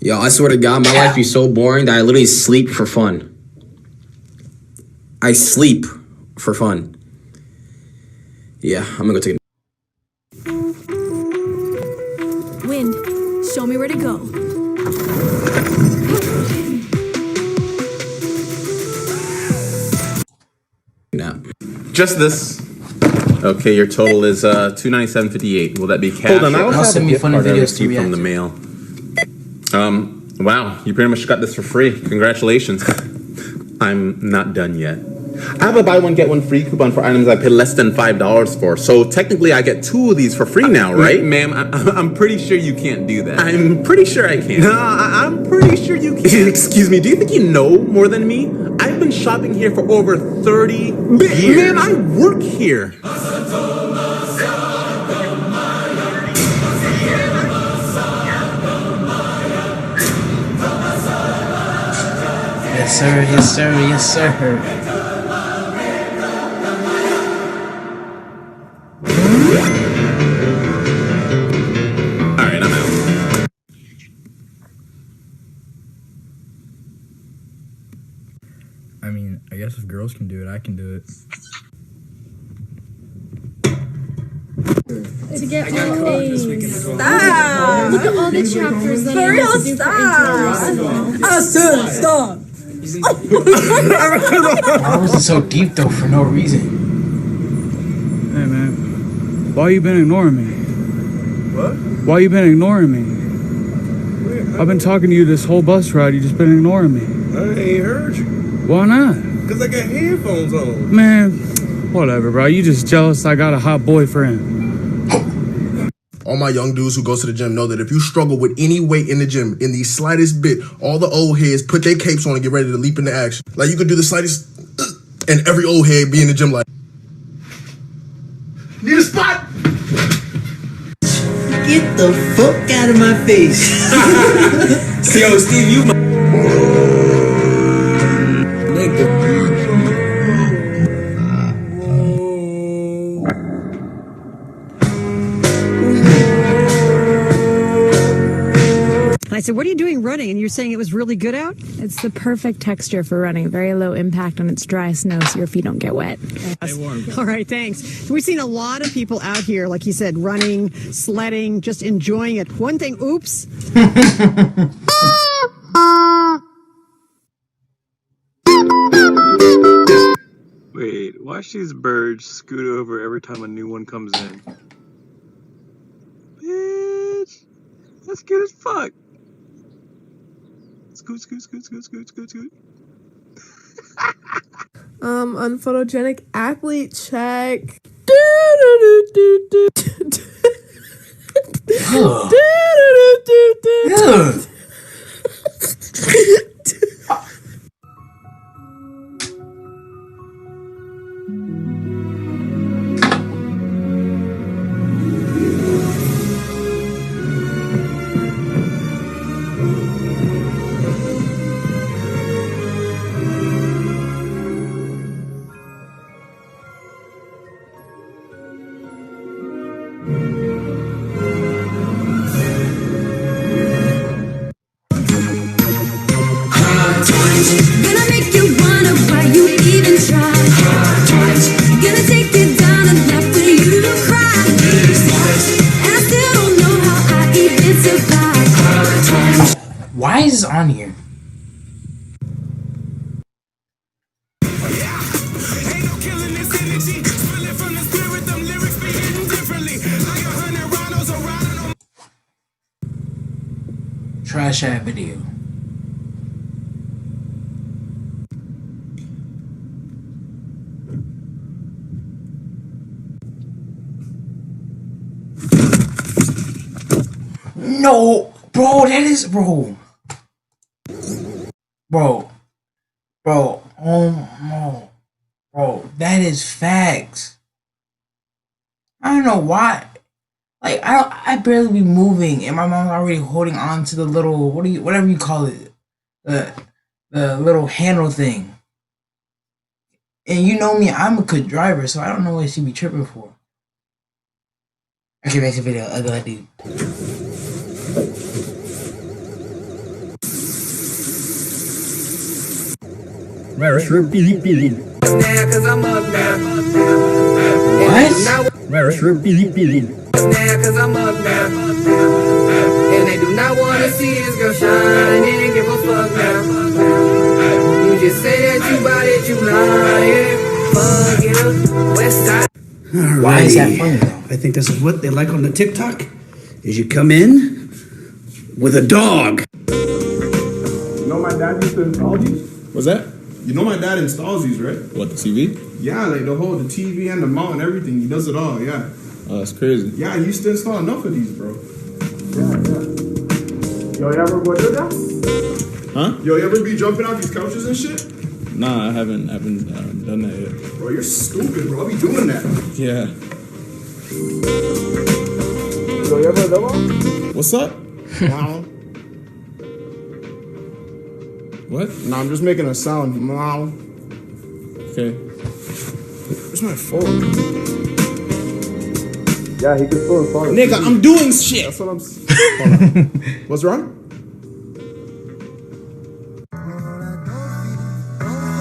Yo, I swear to God, my life be so boring that I literally sleep for fun. I sleep for fun. Yeah, I'm gonna go take a Wind, show me where to go. nap. Just this. Okay, your total is $297.58. Will that be cash? Hold on, I also have a gift card I received from the mail. Wow, you pretty much got this for free. Congratulations. I'm not done yet. I have a buy one get one free coupon for items I paid less than $5 for. So technically, I get 2 of these for free now, right? Ma'am, I'm pretty sure you can't do that. I'm pretty sure I can. No, I'm pretty sure you can. Excuse me, do you think you know more than me? I've been shopping here for over 30 years. Man, I work here. Yes, sir. Yes, sir. Yes, sir. All right, I'm out. I mean, I guess if girls can do it, I can do it. To get all A's. Stop! Look at all the chapters that I have to do for international. I said stop! Why was it so deep though for no reason? Hey man, why you been ignoring me? What? Why you been ignoring me? I've been talking to you this whole bus ride, you just been ignoring me. I ain't heard you. Why not? Cause I got headphones on. Man, whatever, bro. You just jealous I got a hot boyfriend. All my young dudes who go to the gym know that if you struggle with any weight in the gym, in the slightest bit, all the old heads put their capes on and get ready to leap into action. Like you could do the slightest, and every old head be in the gym like, need a spot? Get the fuck out of my face. Yo, Steve, you I said, what are you doing running? And you're saying it was really good out? It's the perfect texture for running. Very low impact when it's dry snow so your feet don't get wet. All right, thanks. So we've seen a lot of people out here, like you said, running, sledding, just enjoying it. One thing, oops. Wait, watch these birds scoot over every time a new one comes in. Bitch! That's cute as fuck! Scoot, scoot, scoot, scoot, scoot, scoot, scoot. Unphotogenic athlete check. Gonna make you wonder why you even try. Gonna take you down enough for you to cry. And I still don't know how I even survive. Why is this on here? Trash that video. No, bro, that is bro, oh no, bro, that is facts. I don't know why. Like I barely be moving, and my mom's already holding on to the little whatever you call it, the little handle thing. And you know me, I'm a good driver, so I don't know what she be tripping for. Okay, next video, ugly dude. Cause I'm up now. What? Cause I'm up now. And they do not wanna see this girl shine and give a fuck now. You just say that you bout it, you lying. Fuck it up, West Side. Why is that funny though? I think this is what they like on the TikTok. Is you come in with a dog. You know my dad used to install these? What's that? You know my dad installs these, right? What, the TV? Yeah, like the TV and the mount and everything. He does it all, yeah. Oh, that's crazy. Yeah, I used to install enough of these, bro. Yeah. Yo, you ever go do that? Huh? Yo, you ever be jumping out these couches and shit? Nah, I haven't done that yet. Bro, you're stupid, bro. I be doing that. Yeah. Yo, you ever double? What's up? Wow. What? Nah, I'm just making a sound. Wow. Okay. Where's my phone? Yeah, he can still install it. Nigga, I'm doing shit. That's what I'm saying. What's wrong?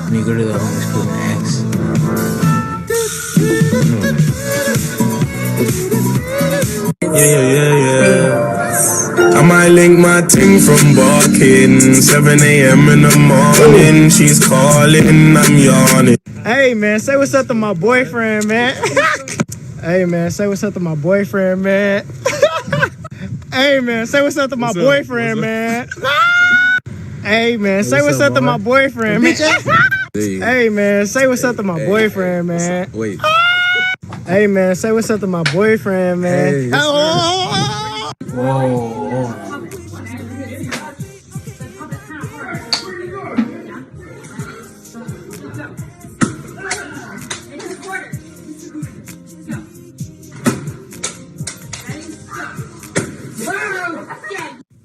When you go to the homeless people and ask. Yeah. I might link my ting from barking. 7 a.m. in the morning. She's calling, I'm yawning. Hey man, say what's up to my boyfriend, man. Hey man, say what's up to my boyfriend, man. Hey man, say what's up to my boyfriend, man. Hey man, say what's up to my boyfriend, man. Hey man, say what's up to my boyfriend, man. Wait. Hey man, say what's up to my boyfriend, man. Whoa.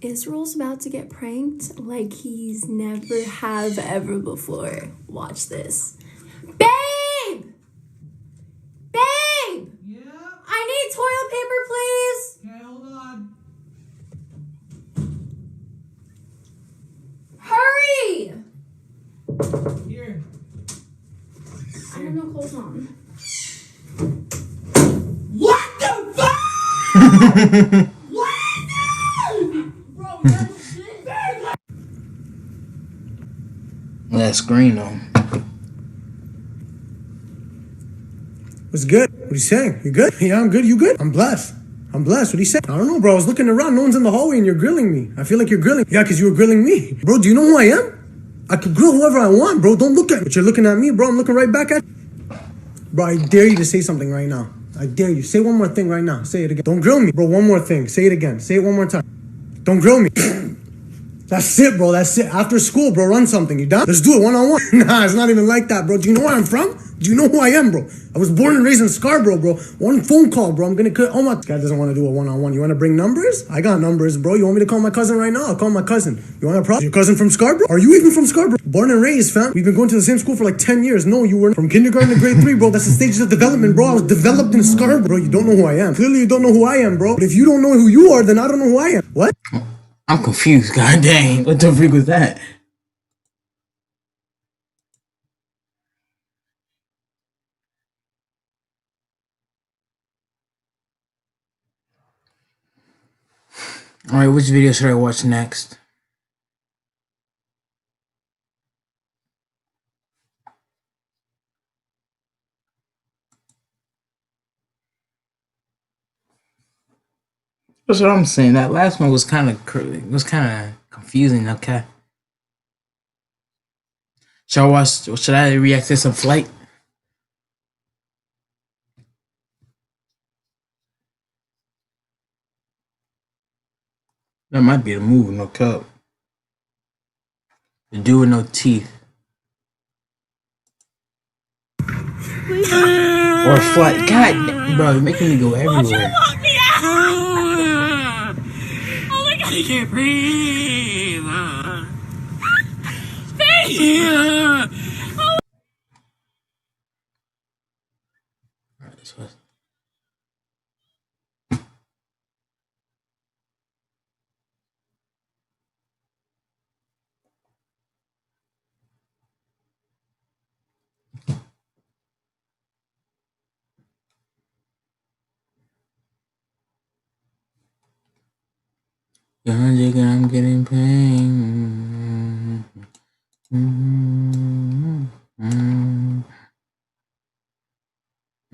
Israel's about to get pranked like he's never have ever before. Watch this. Babe! Babe! Yeah? I need toilet paper, please. Okay, hold on. Hurry! Here. I have no clothes on. What the fuck? That screen though. What's good? What are you saying? You good? Yeah, I'm good. You good? I'm blessed. I'm blessed. What are you saying? I don't know, bro. I was looking around. No one's in the hallway and you're grilling me. I feel like you're grilling. Yeah, because you were grilling me. Bro, do you know who I am? I could grill whoever I want, bro. Don't look at me. But you're looking at me, bro. I'm looking right back at you. Bro, I dare you to say something right now. I dare you. Say one more thing right now. Say it again. Don't grill me. Bro, one more thing. Say it again. Say it one more time. Don't grill me. That's it, bro. That's it. After school, bro, run something. You done? Let's do it one-on-one. Nah, it's not even like that, bro. Do you know where I'm from? Do you know who I am, bro? I was born and raised in Scarborough, bro. One phone call, bro. I'm gonna cut. Oh my, this guy doesn't want to do a one-on-one. You want to bring numbers? I got numbers, bro. You want me to call my cousin right now? I'll call my cousin. You want a problem? Your cousin from Scarborough? Are you even from Scarborough? Born and raised, fam. We've been going to the same school for like 10 years. No, you weren't. From kindergarten to grade 3, bro. That's the stages of development, bro. I was developed in Scarborough. Bro, you don't know who I am. Clearly, you don't know who I am, bro. But if you don't know who you are, then I don't know who I am. What? I'm confused. God dang. What the freak was that? Alright, which video should I watch next? That's what I'm saying. That last one was kind of confusing. Okay. Should I watch? Should I react to some flight? That might be the move. No cup. The dude with no teeth. Or flight. God, bro, you're making me go everywhere. Oh my god, I can't breathe. I'm getting pain. Mm-hmm. Mm-hmm.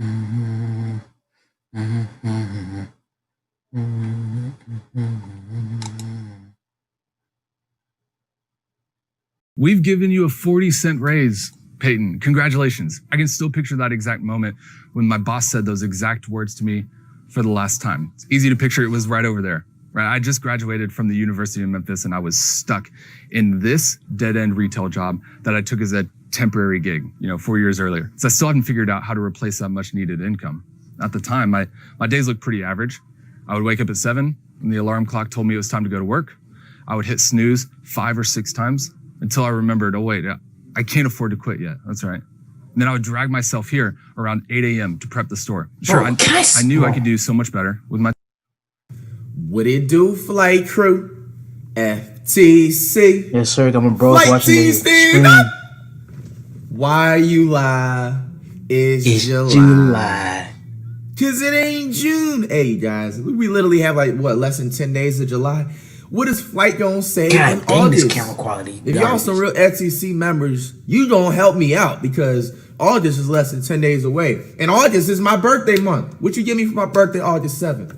Mm-hmm. We've given you a 40-cent raise, Peyton. Congratulations. I can still picture that exact moment when my boss said those exact words to me for the last time. It's easy to picture, it was right over there. Right? I just graduated from the University of Memphis and I was stuck in this dead-end retail job that I took as a temporary gig, 4 years earlier. So I still hadn't figured out how to replace that much needed income. At the time, my days looked pretty average. I would wake up at 7 when the alarm clock told me it was time to go to work. I would hit snooze 5 or 6 times until I remembered, oh wait, I can't afford to quit yet. That's right. And then I would drag myself here around 8 a.m. to prep the store. Sure, I knew I could do so much better with my... What it do, flight crew? FTC. Yes, sir. I'm a bro Flight watching team this stand screen. up. Why you lie? It's July. July. Cause it ain't June. Hey guys, we literally have less than 10 days of July. What is Flight gonna say in August? This camera quality. If y'all some real FTC members, you gonna help me out because August is less than 10 days away. And August is my birthday month. What you give me for my birthday, August 7th?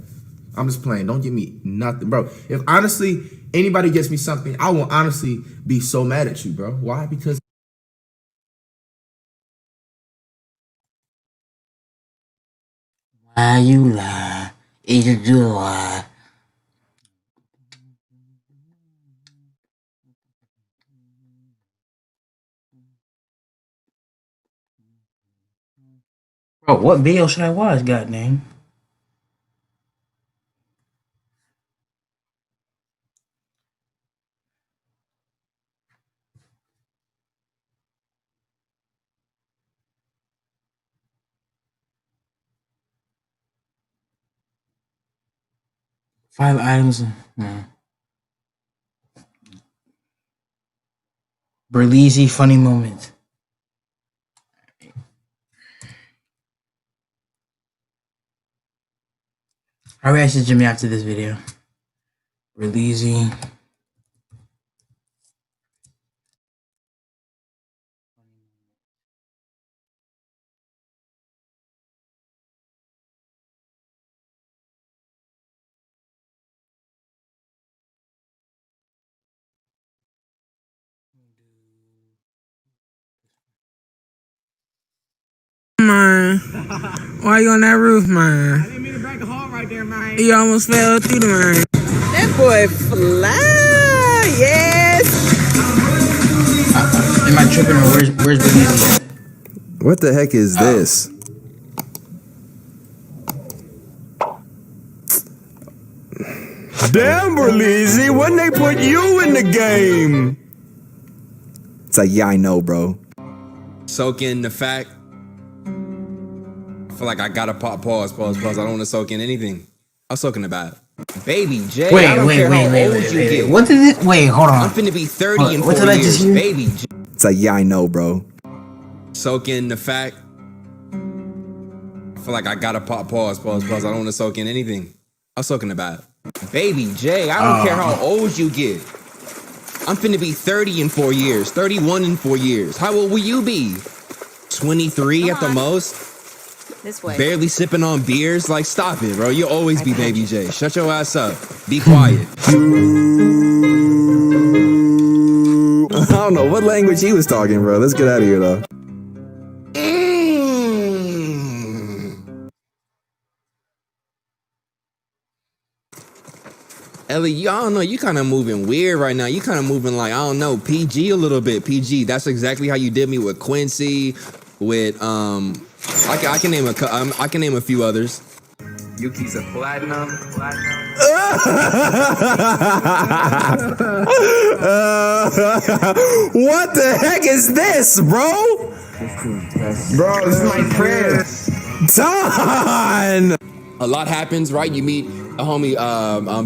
I'm just playing. Don't give me nothing, bro. If honestly anybody gets me something, I will honestly be so mad at you, bro. Why? Because Why you lie? It's July. Bro, what video should I watch, goddamn? Five items. No. Berlizzi funny moment. I'll react to Jimmy after this video. Berlizzi. Man, why you on that roof, man? I didn't mean to break a hole right there, man. You almost fell through the man. That boy fly, yes. Am I tripping or where's Berlizzi at? What the heck is this? Damn, Berlizzi, when they put you in the game? It's like, yeah, I know, bro. Soak in the fact. I feel like I gotta pause. I don't want to soak in anything. I'm soaking about Baby J. I don't care how old you get. What did it? Wait, hold on. I'm finna be 30 in 4 What did I years. just hear? Baby J. It's like, yeah, I know, bro. Soak in the fact. I feel like I gotta pause. I don't want to soak in anything. I'm soaking about Baby J. I don't care how old you get. I'm finna be 30 in 4 years. 31 in 4 years. How old will you be? 23 at the most? This way. Barely sipping on beers? Like, stop it, bro. You'll always be Baby J. Shut your ass up. Be quiet. I don't know what language he was talking, bro. Let's get out of here, though. Ellie, I don't know, you kind of moving weird right now. You kind of moving like, I don't know, PG a little bit. PG. That's exactly how you did me with Quincy, with I can name a few others. Yuki's a platinum. What the heck is this, bro? Bro, this is my prayer. Don! A lot happens, right? You meet a homie,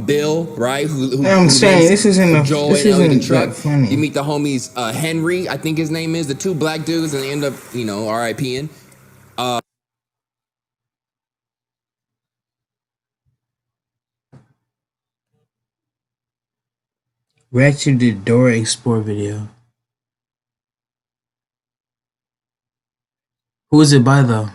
Bill, right? I'm saying this isn't Joel this and Ellie isn't the truck. that funny. You meet the homies, Henry, I think his name is, the two black dudes, and they end up, RIPing. React to the Dora Explore video. Who is it by though?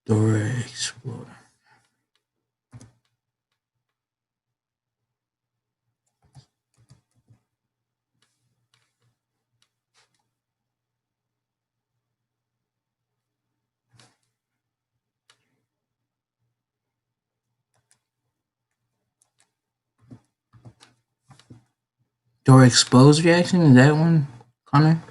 Dora Explorer. Dora Explodes reaction? Is that one, Connor?